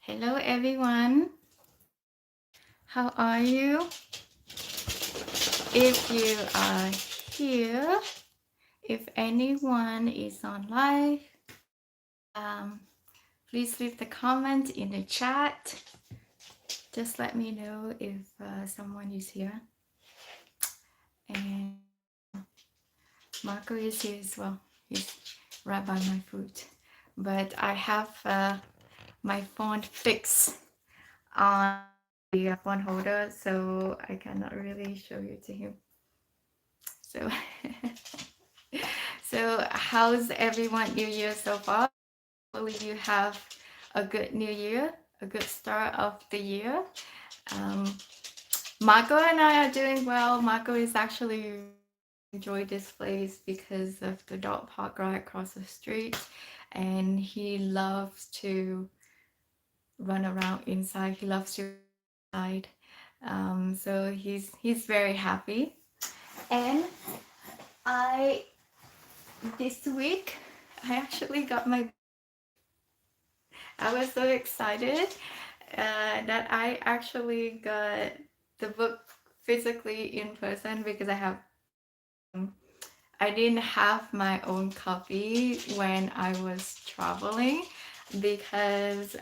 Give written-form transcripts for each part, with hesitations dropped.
Hello, everyone. How are you? If you are here, if anyone is on live, um, please leave the comment in the chat. Just let me know if someone is here. And Marco is here as well. He's right by my foot. But I have my phone fixed on the phone holder, so I cannot really show you to him. So, so how's everyone New Year so far? Hopefully you have a good New Year, a good start of the year. Um, Marco and I are doing well. Marco is actually enjoy this place because of the dog park right across the street, and he loves to run around inside. He loves to ride. So he's very happy. And I this week I actually got my. I was so excited that I actually got the book physically in person because I didn't have my own copy when I was traveling because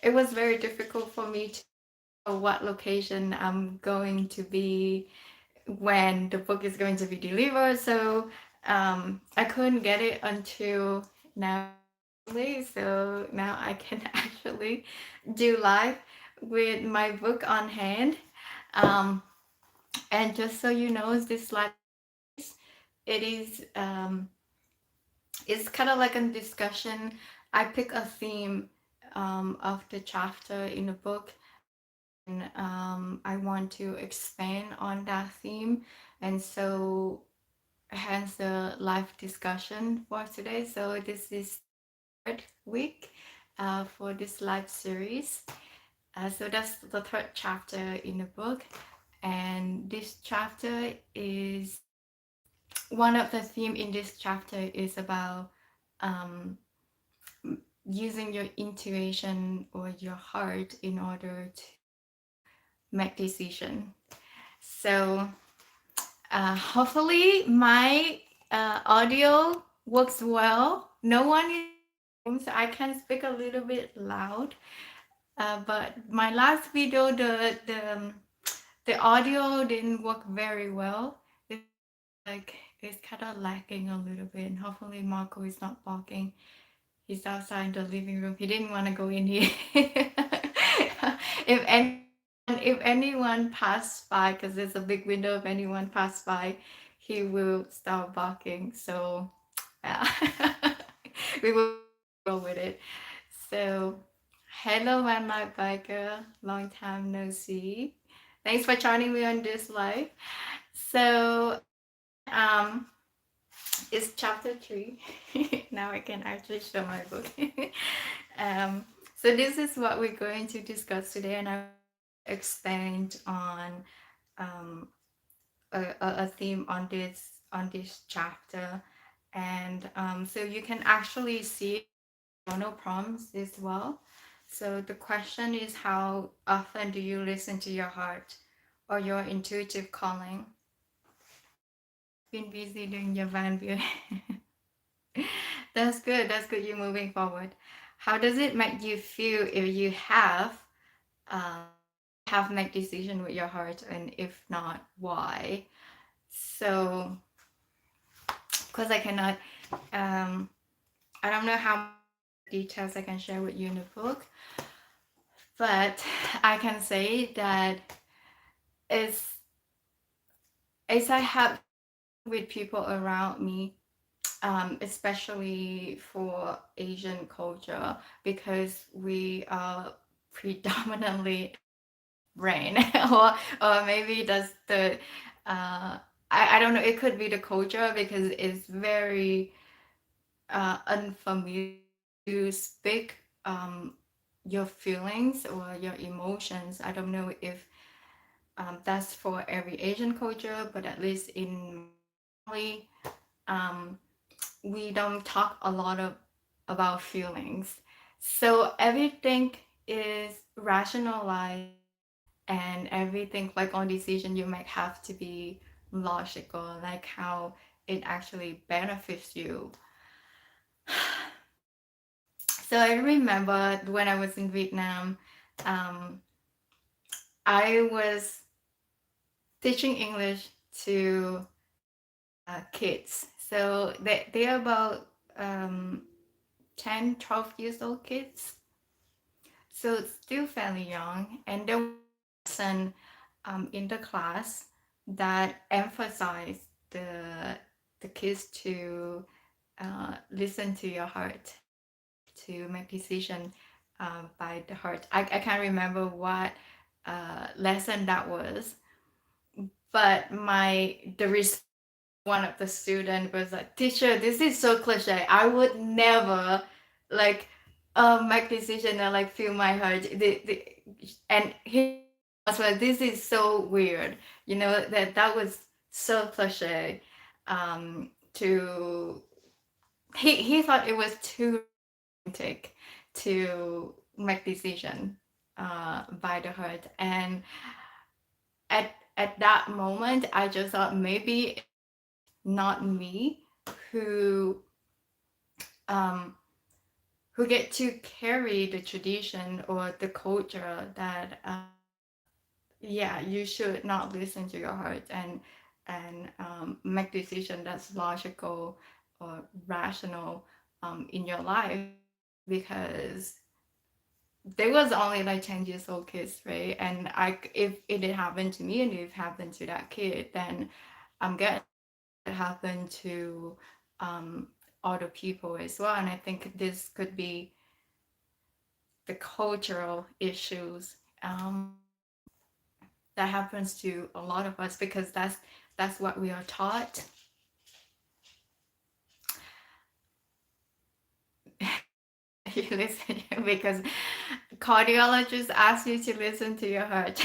it was very difficult for me to know what location I'm going to be when the book is going to be delivered. So I couldn't get it until now. So now I can actually do live with my book on hand. Um, and just so you know, this live it is it's kind of like a discussion. I pick a theme of the chapter in the book, and I want to expand on that theme, and so hence the live discussion for today. So this is third week for this live series. So that's the third chapter in the book, and this chapter is one of the theme in this chapter is about um, using your intuition or your heart in order to make decision. So hopefully my audio works well. No one is home, so I can speak a little bit loud. But my last video, the audio didn't work very well. It's like it's kind of lagging a little bit. And hopefully Marco is not barking. He's outside the living room. He didn't want to go in here. If anyone passed by, because there's a big window, if anyone passed by, he will start barking. So yeah, we will go with it. So hello, my night biker. Long time no see. Thanks for joining me on this live. So um it's chapter 3. Now I can actually show my book. So this is what we're going to discuss today, and I expand on a theme on this chapter, and so you can actually see journal prompts as well. So the question is, how often do you listen to your heart or your intuitive calling? Been busy doing your van view. That's good. That's good. You're moving forward. How does it make you feel if you um, have made decision with your heart, and if not, why? So, because I cannot, I don't know how details I can share with you in the book, but I can say that as I have with people around me, especially for Asian culture, because we are predominantly brain, or maybe that's the I don't know, it could be the culture because it's very unfamiliar to speak your feelings or your emotions. I don't know if that's for every Asian culture, but at least in Mali, um, we don't talk a lot about feelings. So everything is rationalized, and everything like on decision you might have to be logical, like how it actually benefits you. So I remember when I was in Vietnam, um, I was teaching English to kids. So they're about um, 10, 12 years old kids. So it's still fairly young. And there was a lesson in the class that emphasized the kids to listen to your heart, to make decision by the heart. I can't remember what lesson that was, but my the response one of the student was like, "Teacher, this is so cliche. I would never like make decision and like feel my heart." And his response was, "This is so weird." You know that was so cliche. To he thought it was too romantic to make decision by the heart, and at that moment, I just thought maybe not me who um, who get to carry the tradition or the culture that yeah, you should not listen to your heart and make decision that's logical or rational in your life, because there was only like 10 years old kids, right? And I if it had happened to me and if it happened to that kid, then I'm getting happen to um, other people as well. And I think this could be the cultural issues that happens to a lot of us, because that's what we are taught. You listen because cardiologists ask you to listen to your heart.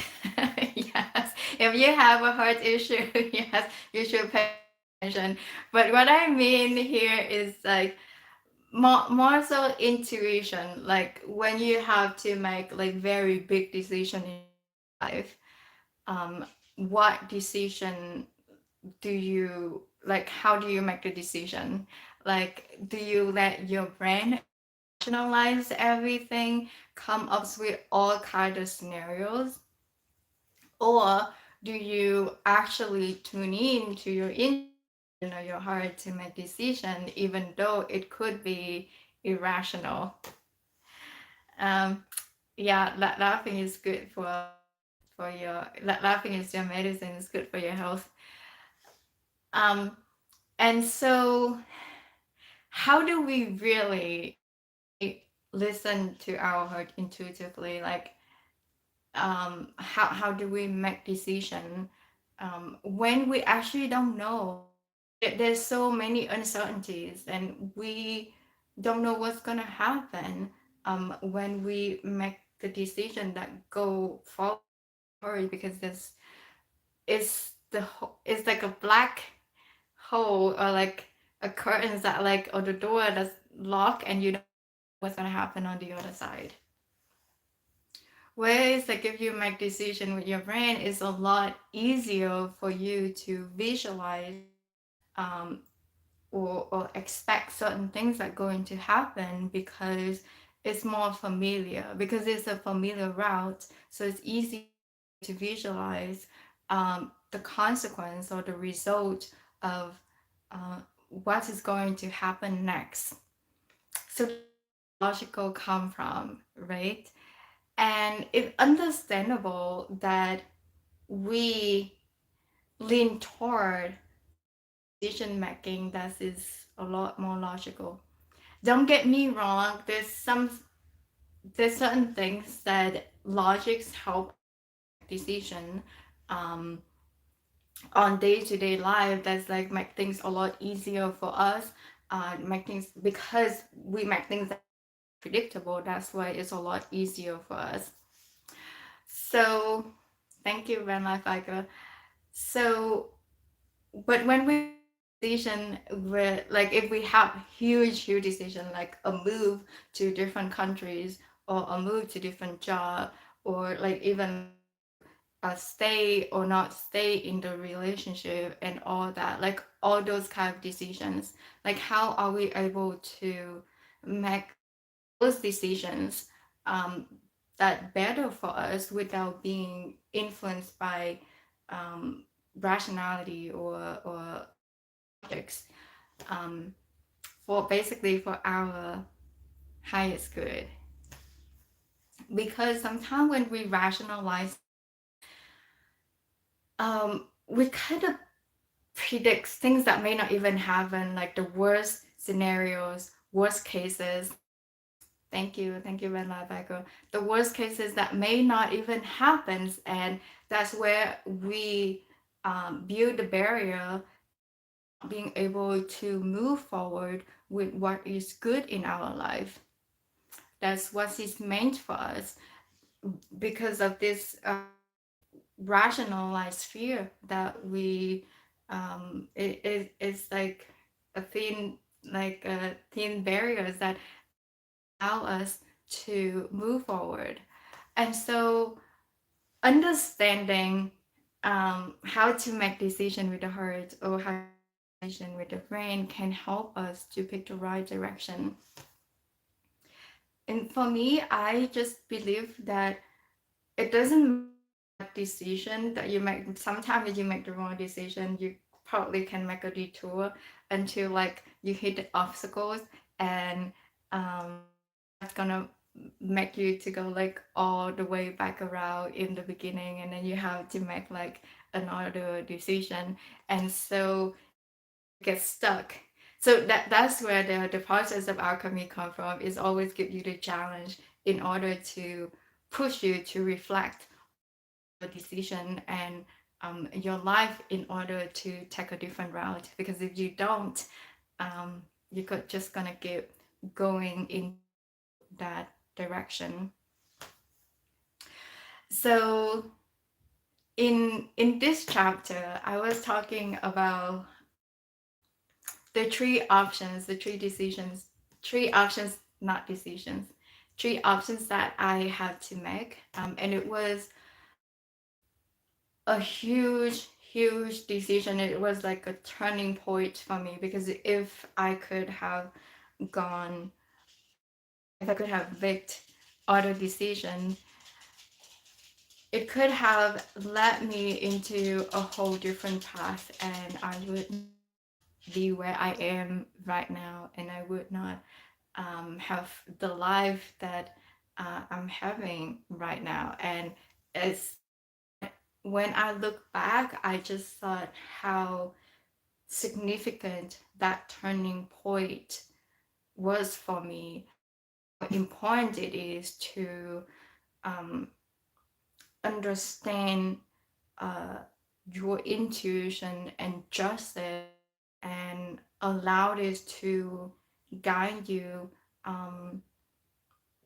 Yes, if you have a heart issue, yes, you should pay attention. But what I mean here is like more so intuition, like when you have to make like very big decision in life. What decision do you like, how do you make the decision? Like, do you let your brain rationalize everything, come up with all kind of scenarios, or do you actually tune in to your intuition or your heart to make decision, even though it could be irrational? Um, yeah, laughing is good for your laughing is your medicine. It's good for your health. Um, and so, how do we really listen to our heart intuitively? Like, how do we make decision when we actually don't know? There's so many uncertainties, and we don't know what's gonna happen when we make the decision that go forward, because this is it's like a black hole, or like a curtain that like, or the door that's locked, and you don't know what's gonna happen on the other side. Whereas like if you make decision with your brain, it's a lot easier for you to visualize um, or expect certain things that are going to happen, because it's more familiar, because it's a familiar route, so it's easy to visualize the consequence or the result of what is going to happen next. So logical come from, right? And it's understandable that we lean toward decision making that is a lot more logical. Don't get me wrong, there's certain things that logics help decision um, on day-to-day life, that's like make things a lot easier for us, make things, because we make things predictable, that's why it's a lot easier for us. So thank you, Van Life Iker. So but when we decision with like, if we have huge decision like a move to different countries, or a move to different job, or like even like stay or not stay in the relationship and all that, like all those kind of decisions. Like how are we able to make those decisions um, that better for us without being influenced by um, rationality or logics, um, for basically for our highest good. Because sometimes when we rationalize things, we kind of predict things that may not even happen, like the worst scenarios, worst cases. Thank you, Ben Labago. The worst cases that may not even happen, and that's where we build the barrier, being able to move forward with what is good in our life. That's what is meant for us because of this rationalized fear that we it's like a thin, like a thin barriers that allow us to move forward. And so understanding how to make decision with the heart or how to make decision with the brain can help us to pick the right direction. And for me, I just believe that it doesn't matter what decision that you make. Sometimes if you make the wrong decision, you probably can make a detour until like you hit the obstacles, and that's gonna make you to go like all the way back around in the beginning, and then you have to make like another decision, and so get stuck. So that's where the process of alchemy come from, is always give you the challenge in order to push you to reflect your decision and your life in order to take a different route. Because if you don't, you could just gonna keep going into that direction. So in this chapter, I was talking about the three options, the three decisions, three options, not decisions, three options that I had to make. And it was a huge decision. It was like a turning point for me, because if I could have gone, if I could have picked other decision, it could have led me into a whole different path, and I would be where I am right now, and I would not have the life that I'm having right now. And it's when I look back, I just thought how significant that turning point was for me. How important it is to um, understand uh, your intuition and justice, and allow this to guide you um,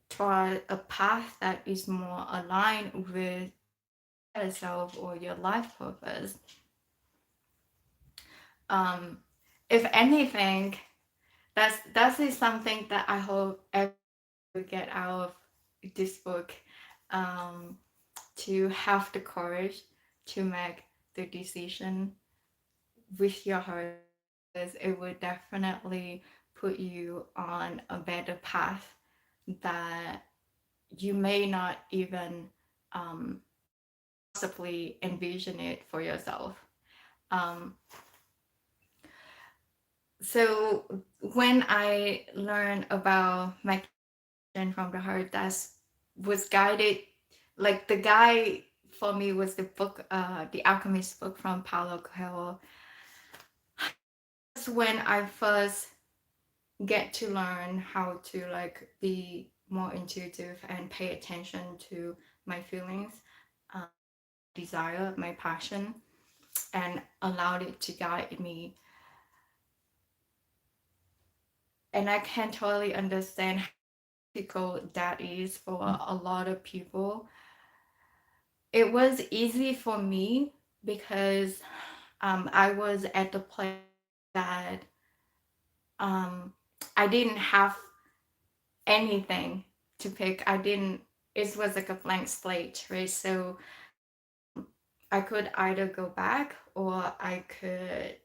toward a path that is more aligned with yourself or your life purpose. Um, if anything, that is something that I hope everyone will get out of this book, um, to have the courage to make the decision with your heart, because it would definitely put you on a better path that you may not even um, possibly envision it for yourself. Um, so when I learned about meditation from the heart, that was guided, like the guy for me was the book, the Alchemist book from Paulo Coelho. That's when I first get to learn how to like be more intuitive and pay attention to my feelings, um, desire, my passion, and allowed it to guide me. And I can totally understand how difficult that is for a lot of people. It was easy for me because I was at the place that um, I didn't have anything. to pick. I didn't. It was like a blank slate, right? So I could either go back or I could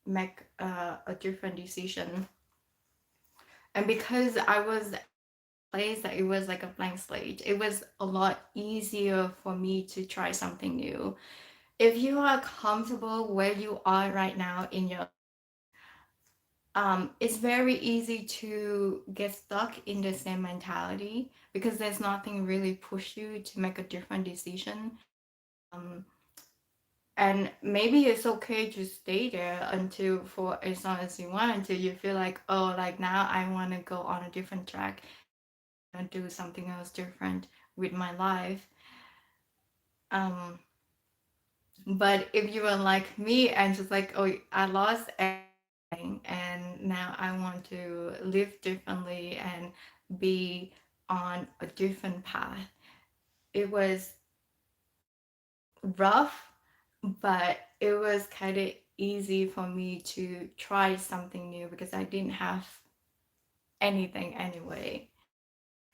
make a different decision. And because I was at a place that it was like a blank slate, it was a lot easier for me to try something new. If you are comfortable where you are right now in your, it's very easy to get stuck in the same mentality because there's nothing really push you to make a different decision. Um, and maybe it's okay to stay there until for as long as you want until you feel like, oh, like now I want to go on a different track and do something else different with my life. Um, but if you are like me and just like, oh, I lost everything and now I want to live differently and be on a different path, it was rough, but it was kind of easy for me to try something new because I didn't have anything anyway.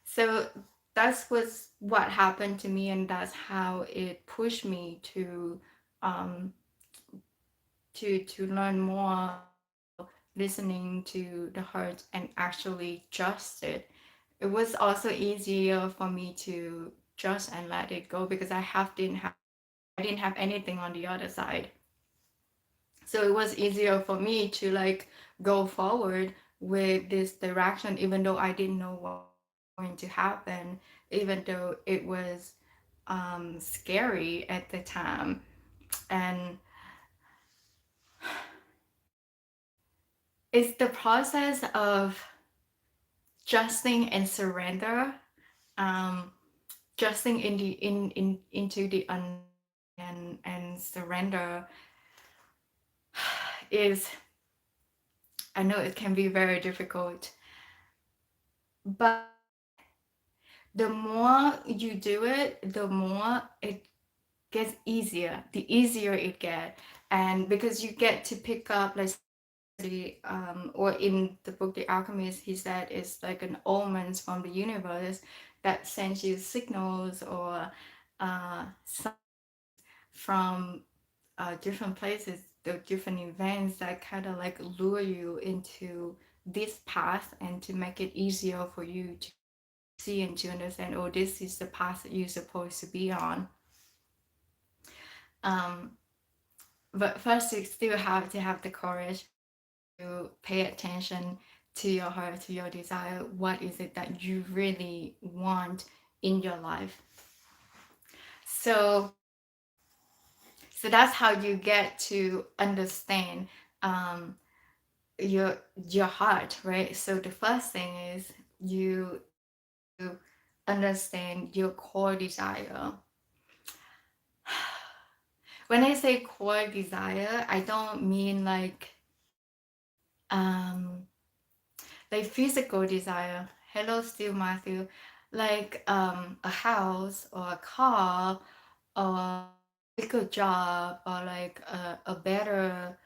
So that's was what happened to me, and that's how it pushed me um to learn more about listening to the heart and actually trust it. It was also easier for me to trust and let it go because I didn't have anything on the other side. So it was easier for me to like go forward with this direction even though I didn't know what was going to happen, even though it was scary at the time. And it's the process of trusting and surrender, um, trusting into the unknown and surrender is, I know it can be very difficult, but the more you do it, the more it gets easier. The easier it gets, and because you get to pick up like or in the book The Alchemist, he said it's like an omens from the universe that sends you signals or signs from different places, the different events that kind of like lure you into this path and to make it easier for you to see and to understand, oh, this is the path that you're supposed to be on. Um, but first, you still have to have the courage to pay attention to your heart, to your desire. What is it that you really want in your life? So, so that's how you get to understand um, your heart, right? So the first thing is you to understand your core desire. When I say core desire, I don't mean um like physical desire. Hello, Steve Matthew. Like a house or a car or a good job or like a better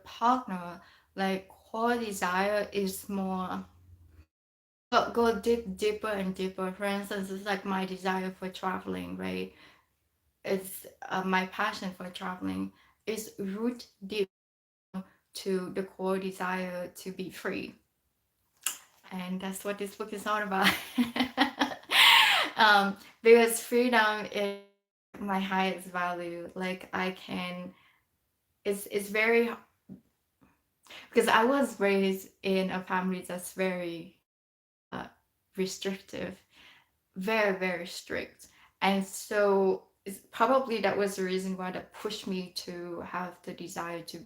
partner. Like core desire is more go deeper and deeper. For instance, it's like my desire for traveling, right? It's my passion for traveling is root deep to the core desire to be free, and that's what this book is all about. Because freedom is my highest value. Like I can, it's very, because I was raised in a family that's very uh, restrictive, very strict, and so it's probably that was the reason why that pushed me to have the desire to.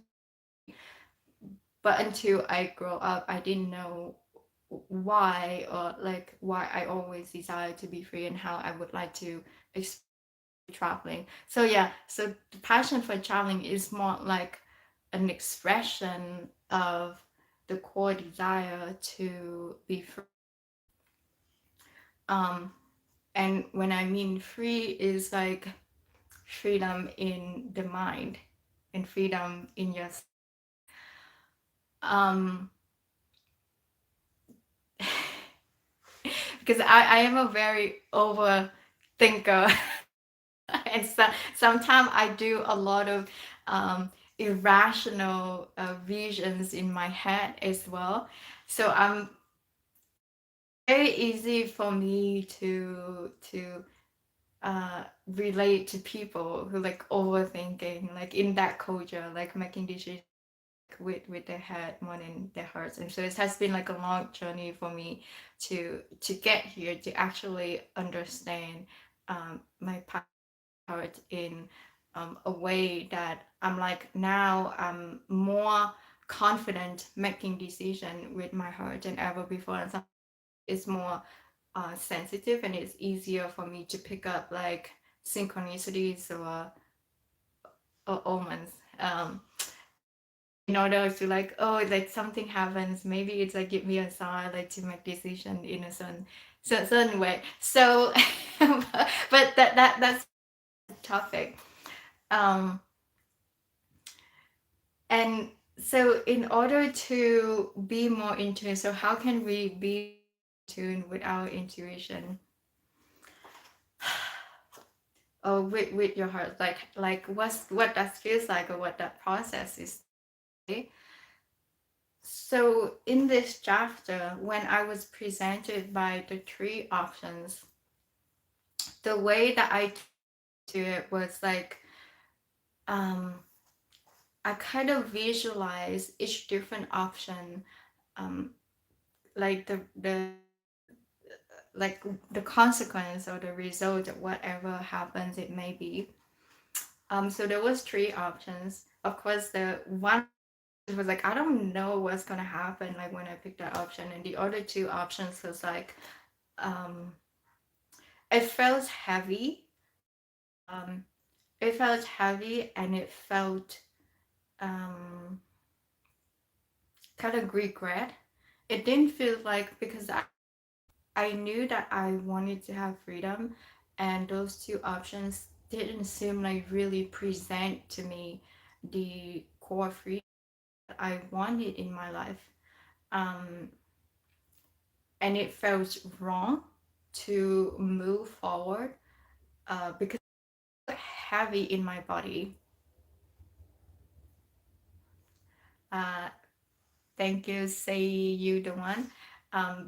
But until I grow up, I didn't know why, or like why I always desired to be free and how I would like to explore traveling. So yeah, so the passion for traveling is more like an expression of the core desire to be free. Um, and when I mean free is like freedom in the mind and freedom in your um because I am a very overthinker. And so sometimes I do a lot of irrational visions in my head as well. So I'm very easy for me to relate to people who like overthinking, like in that culture, like making decisions with their head more than their hearts. And so it has been like a long journey for me to get here, to actually understand my heart in a way that I'm like, now I'm more confident making decision with my heart than ever before. And so it's more sensitive, and it's easier for me to pick up like synchronicities or omens. In order to like, oh, like something happens, maybe it's like give me a sign like to make decision in a certain way. So but that's the topic. um and so in order to be more in tune, so how can we be in tune with our intuition, or with your heart, like what that feels like, or what that process is, okay? So in this chapter, when I was presented by the three options, the way that I do it was like, um, I kind of visualize each different option, um, like like the consequence or the result of whatever happens it may be. So there was three options. Of course, the one was like, I don't know what's gonna happen like when I picked that option, and the other two options was like, um it felt heavy. um it felt heavy, and it felt um kind of regret. It didn't feel like, because I knew that I wanted to have freedom, and those two options didn't seem like really present to me the core freedom that I wanted in my life. um and it felt wrong to move forward, because it's heavy in my body. Uh, Thank you, say you the one.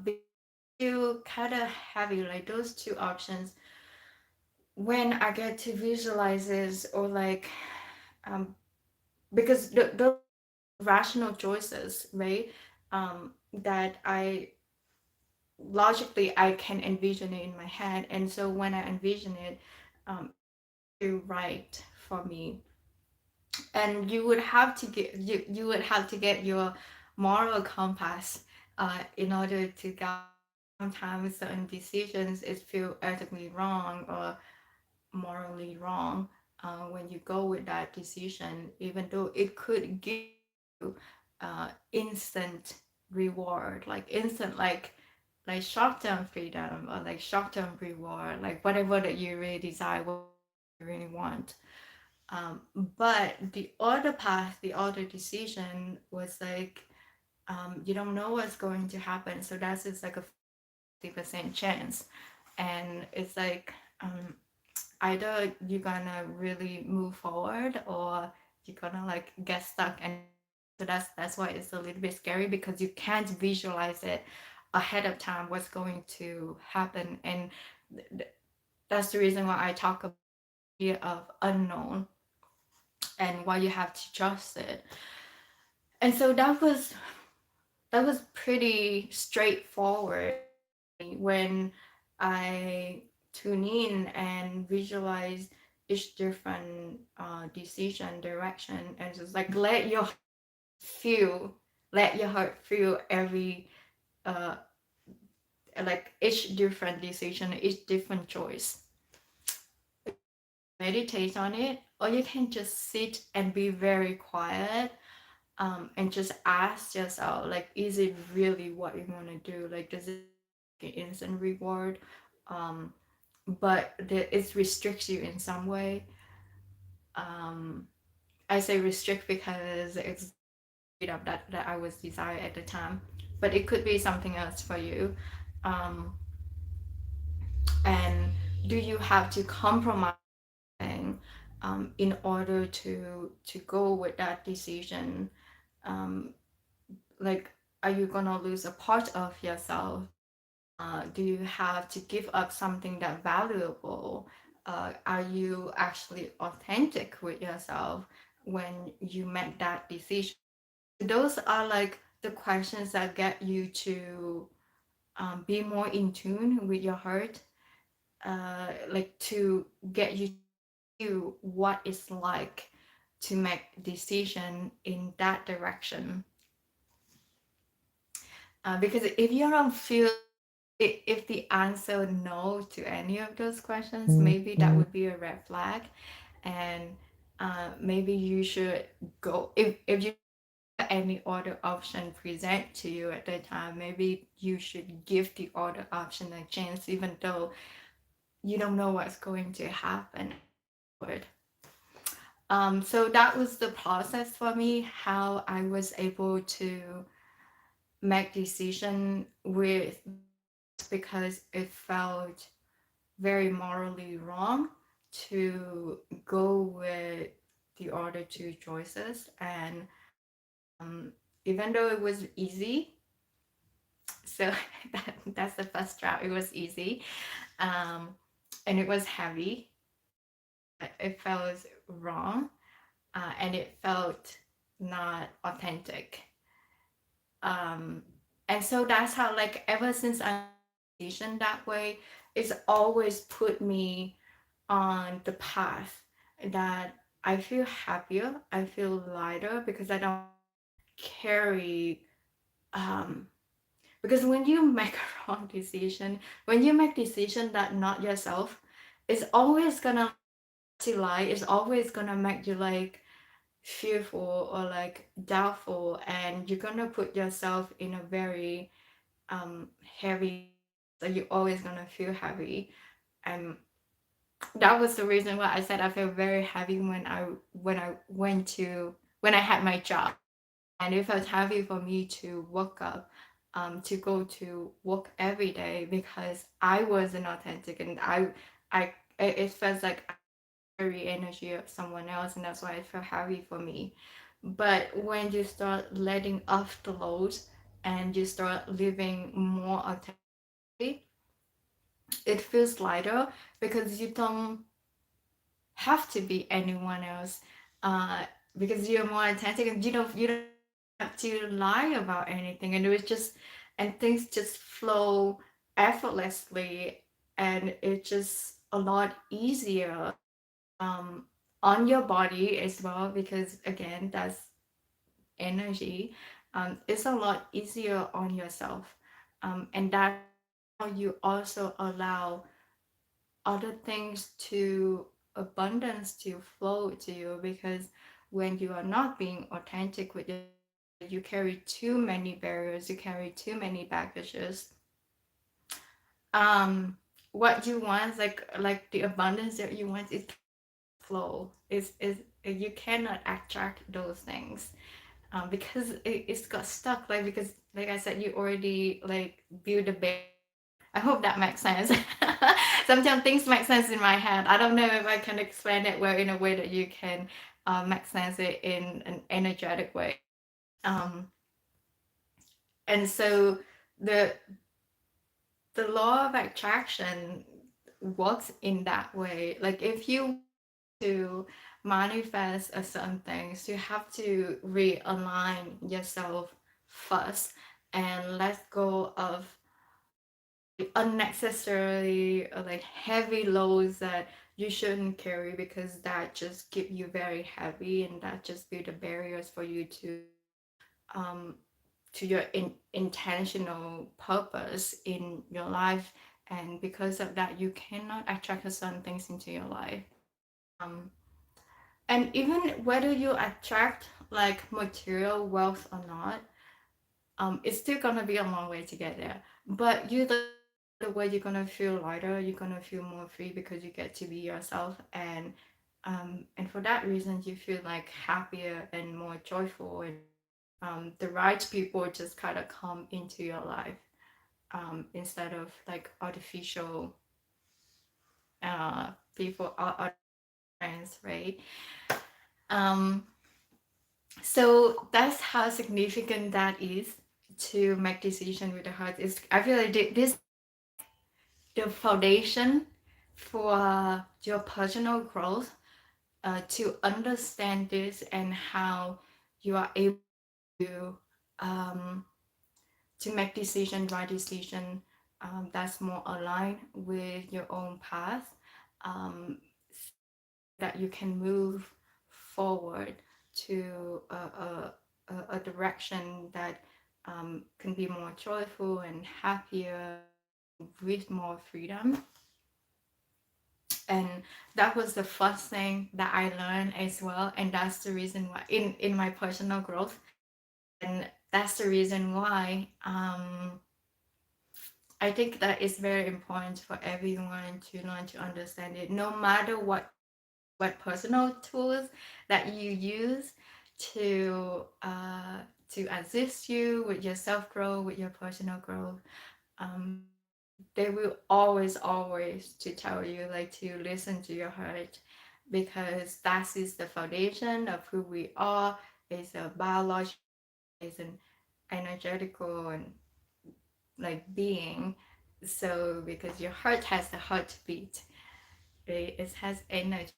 Because you kind of heavy, like those two options. When I get to visualize this, or like, because the rational choices, right? That I logically I can envision it in my head, and so when I envision it, it's right for me. And you would have to get your moral compass in order to guide. Sometimes certain decisions is feel ethically wrong or morally wrong, when you go with that decision, even though it could give you instant reward, like instant, like short-term freedom, or like short-term reward, like whatever that you really desire, what you really want. But the other path, the other decision was like, you don't know what's going to happen, so that's just like a 50% chance. And it's like, either you're gonna really move forward, or you're gonna like get stuck. And so that's why it's a little bit scary, because you can't visualize it ahead of time what's going to happen. And that's the reason why I talk about the idea of unknown, and why you have to trust it. And so that was pretty straightforward when I tune in and visualize each different decision direction, and just like feel let your heart feel every uh like each different decision, each different choice. Meditate on it, or you can just sit and be very quiet, and just ask yourself, like, is it really what you want to do? Like, does it get instant reward? um but it restricts you in some way. um I say restrict because it's freedom that I was desired at the time, but it could be something else for you. um do you have to compromise in order to go with that decision? um, like, are you gonna lose a part of yourself? Do you have to give up something that valuable? Are you actually authentic with yourself when you make that decision? Those are like the questions that get you to be more in tune with your heart, like to get you to what it's like to make decision in that direction. Because if you don't feel, if the answer no to any of those questions, maybe that would be a red flag. And maybe you should go, if you any other option present to you at the time, maybe you should give the other option a chance, even though you don't know what's going to happen afterward. So that was the process for me, how I was able to make decision with, because it felt very morally wrong to go with the other two choices. And um, even though it was easy, so that's the first route, it was easy, um, and it was heavy, it felt wrong, and it felt not authentic. um, and so that's how, like, ever since I decision that way, it's always put me on the path that I feel happier, I feel lighter, because I don't carry, um because when you make a wrong decision, when you make decision that not yourself, it's always gonna to lie, it's always gonna make you like fearful or like doubtful, and you're gonna put yourself in a very heavy, so you're always gonna feel heavy. And that was the reason why I said I feel very heavy when I went to when I had my job. And it felt heavy for me to wake up, to go to work every day, because I wasn't authentic, and I it felt like I carry energy of someone else, and that's why it felt heavy for me. But when you start letting off the load and you start living more authentically, it feels lighter, because you don't have to be anyone else, uh, because you're more authentic, and you don't have to lie about anything, and it was just, and things just flow effortlessly, and it's just a lot easier, um, on your body as well, because again, that's energy. It's a lot easier on yourself, and that's how you also allow other things to abundance to flow to you, because when you are not being authentic with yourself, you carry too many barriers, you carry too many baggages. um what you want, like the abundance that you want, is flow, is you cannot attract those things, because it's got stuck, like, because like I said, you already like build a base. I hope that makes sense. Sometimes things make sense in my head. I don't know if I can explain it well in a way that you can make sense it in an energetic way. Um, and so the the law of attraction works in that way. Like, if you to manifest a certain things, you have to realign yourself first and let go of unnecessarily like heavy loads that you shouldn't carry, because that just keep you very heavy, and that just build the barriers for you um to your intentional purpose in your life. And because of that, you cannot attract certain things into your life. um and even whether you attract like material wealth or not, it's still gonna be a long way to get there. But you the way you're gonna feel lighter, you're gonna feel more free, because you get to be yourself. And for that reason, you feel like happier and more joyful, and the right people just kind of come into your life, instead of like artificial people or friends, right? Um, so that's how significant that is to make decision with the heart. Is I feel like this the foundation for your personal growth, to understand this and how you are able to um, make decision, right decision, that's more aligned with your own path, um, that you can move forward to a direction that can be more joyful and happier with more freedom. And that was the first thing that I learned as well, and that's the reason why in my personal growth, and that's the reason why I think that it's very important for everyone to learn to understand it, no matter what personal tools that you use to assist you with your self growth, with your personal growth. Um, they will always to tell you like to listen to your heart, because that is the foundation of who we are. It's a biological, it's an energetical and like being. So because your heart has the heartbeat, it has energy,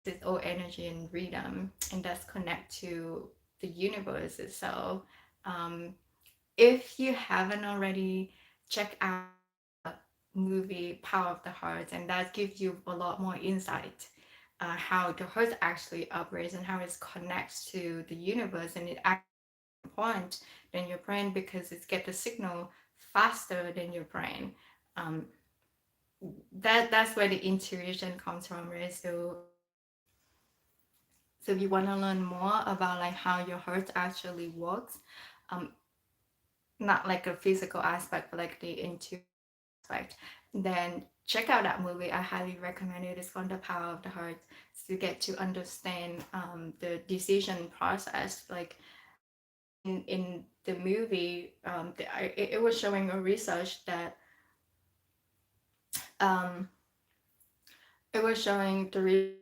its own energy and rhythm, and that's connect to the universe itself. um, if you haven't already, check out movie Power of the Heart, and that gives you a lot more insight, how the heart actually operates and how it connects to the universe, and it actually important than your brain because it gets the signal faster than your brain. Um, that's where the intuition comes from, right? So if you want to learn more about like how your heart actually works, um, not like a physical aspect, but like the intuition aspect, then check out that movie. I highly recommend it. It's called The Power of the Heart, to get to understand the decision process. Like in the movie, it was showing a research that um, it was showing the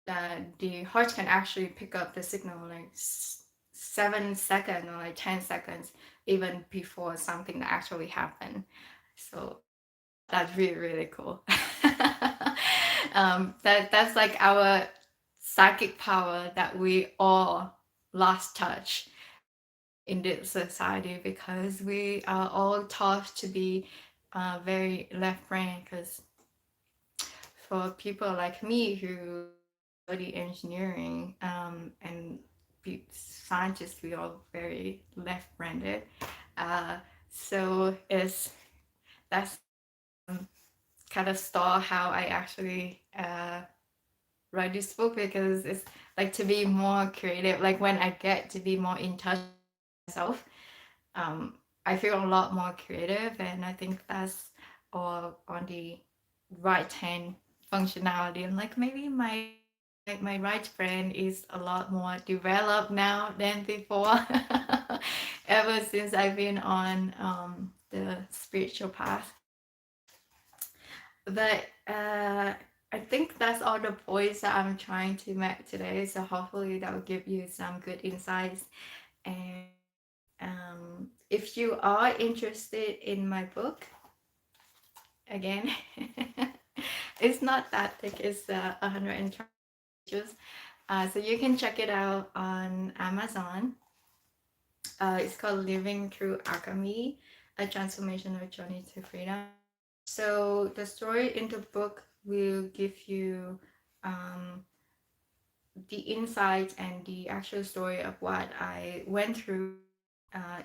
that the heart can actually pick up the signal like 7 seconds or like 10 seconds even before something that actually happened. So that's really cool. That's like our psychic power that we all lost touch in this society, because we are all taught to be very left brain. Because for people like me who study engineering, and scientists, we are very left-brained. Uh, so it's that's kind of stall how I actually write this book, because it's like to be more creative. Like when I get to be more in touch with myself, um, I feel a lot more creative, and I think that's all on the right hand functionality. And like maybe my right brain is a lot more developed now than before. Ever since I've been on the spiritual path. But I think that's all the points that I'm trying to make today. So hopefully that will give you some good insights. And if you are interested in my book, again, it's not that thick. It's 120 pages. So you can check it out on Amazon. It's called Living Through Alchemy, a transformational journey to freedom. So the story in the book will give you um, the insight and the actual story of what I went through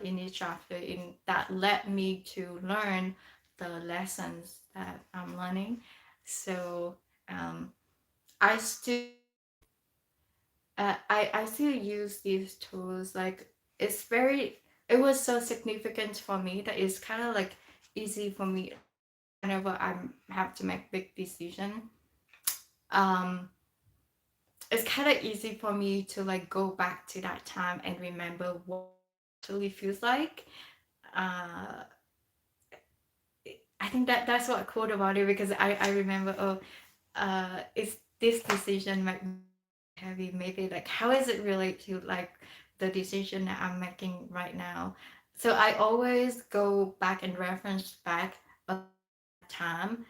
in each chapter, in that led me to learn the lessons that I'm learning. So um, I still I still use these tools. Like it was so significant for me that it's kind of like easy for me whenever I have to make big decision. Um, it's kind of easy for me to like go back to that time and remember what it actually feels like. Uh, I think that's what cool about it, because I remember, oh, is this decision make me heavy? Maybe like how is it relate to like the decision that I'm making right now? So I always go back and reference back a time,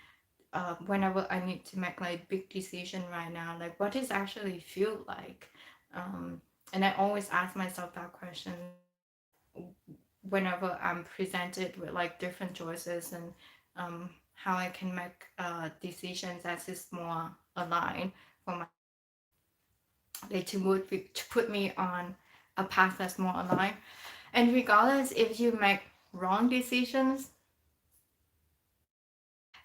whenever I need to make like big decision right now, like what does actually feel like? Um, and I always ask myself that question whenever I'm presented with like different choices, and how I can make decisions that is more aligned for my, like to put me on a path that's more aligned. And regardless if you make wrong decisions,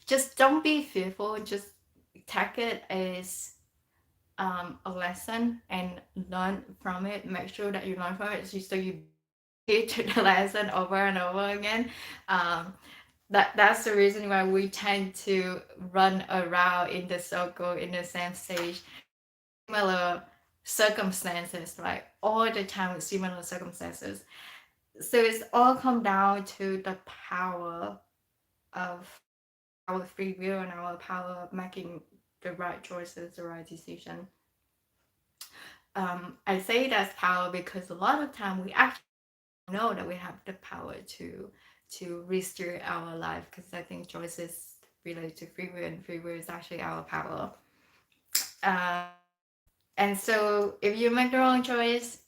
just don't be fearful. Just take it as a lesson and learn from it. Make sure that you learn from it so you repeat the lesson over and over again. Um, that's the reason why we tend to run around in the circle in the same stage, similar circumstances, right? All the time with similar circumstances. So it's all come down to the power of our free will and our power of making the right choices, the right decision. I say that's power because a lot of time we actually know that we have the power to restore our life, because I think choices relate to free will, and free will is actually our power. Uh, and so if you make the wrong choice,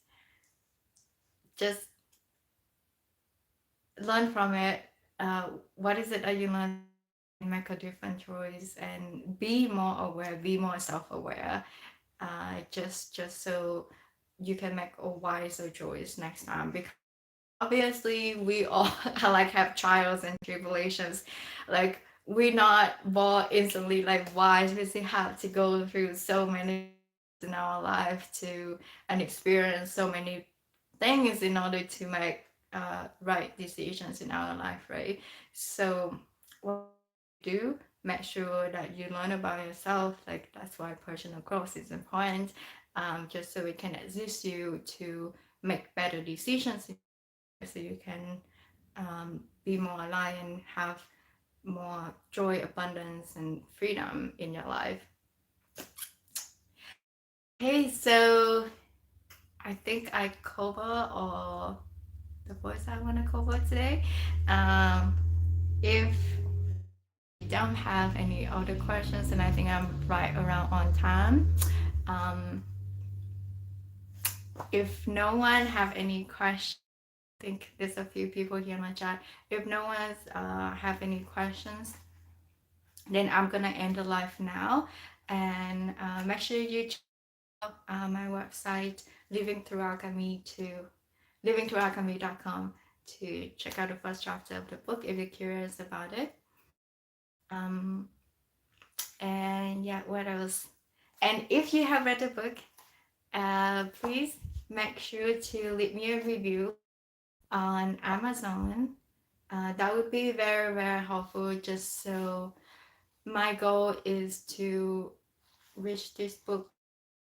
just learn from it. What is it that you learn? Make a different choice and be more aware, be more self-aware. Just so you can make a wiser choice next time, because obviously we all like have trials and tribulations. Like we're not born instantly like wise. We still have to go through so many in our life to and experience so many things in order to make right decisions in our life, right? So what you do, make sure that you learn about yourself. Like that's why personal growth is important, just so it can assist you to make better decisions, so you can be more aligned and have more joy, abundance, and freedom in your life. Okay, so I think I cover all the points I want to cover today. Um, if you don't have any other questions, and I think I'm right around on time. Um, if no one have any questions, I think there's a few people here in my chat. If no one's have any questions, then I'm gonna end the live now, and make sure you check out my website living through alchemy to livingthroughalchemy.com to check out the first chapter of the book if you're curious about it. um and yeah, what else? And if you have read the book, please make sure to leave me a review on Amazon. That would be very, very helpful, just so my goal is to reach this book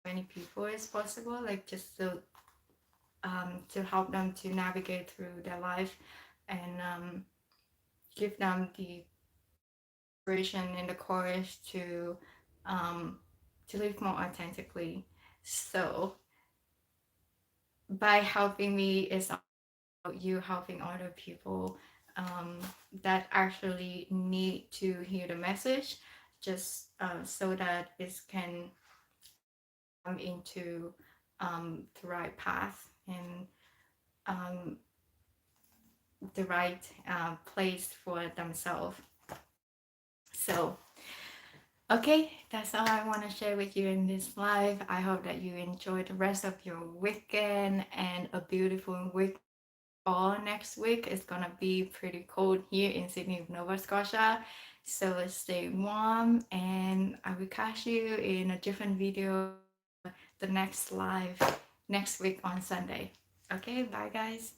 many people as possible, like just to help them to navigate through their life, and give them the inspiration and the courage um, to live more authentically. So by helping me is you helping other people um, that actually need to hear the message, just so that it can come into the right path and um, the right place for themselves. So, okay, that's all I want to share with you in this live. I hope that you enjoy the rest of your weekend and a beautiful week. All next week is gonna be pretty cold here in Sydney, Nova Scotia. So stay warm, and I will catch you in a different video, the next live next week on Sunday. Okay, bye guys.